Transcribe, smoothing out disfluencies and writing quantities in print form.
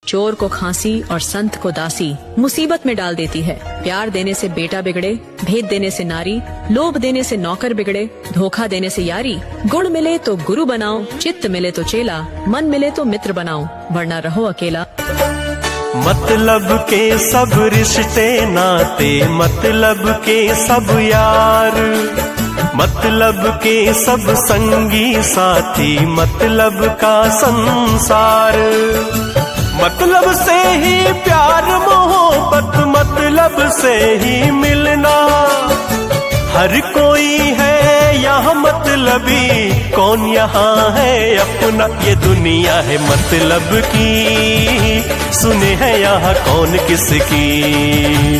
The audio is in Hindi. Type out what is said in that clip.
चोर को खांसी और संत को दासी मुसीबत में डाल देती है। प्यार देने से बेटा बिगड़े, भेद देने से नारी, लोभ देने से नौकर बिगड़े, धोखा देने से यारी। गुण मिले तो गुरु बनाओ, चित्त मिले तो चेला, मन मिले तो मित्र बनाओ, वरना रहो अकेला। मतलब के सब रिश्ते नाते, मतलब के सब यार, मतलब के सब संगी साथी, मतलब का संसार। मतलब से ही प्यार मोहब्बत, मतलब से ही मिलना। हर कोई है यहाँ मतलबी, कौन यहाँ है अपना। ये दुनिया है मतलब की, सुने है यहाँ कौन किसकी।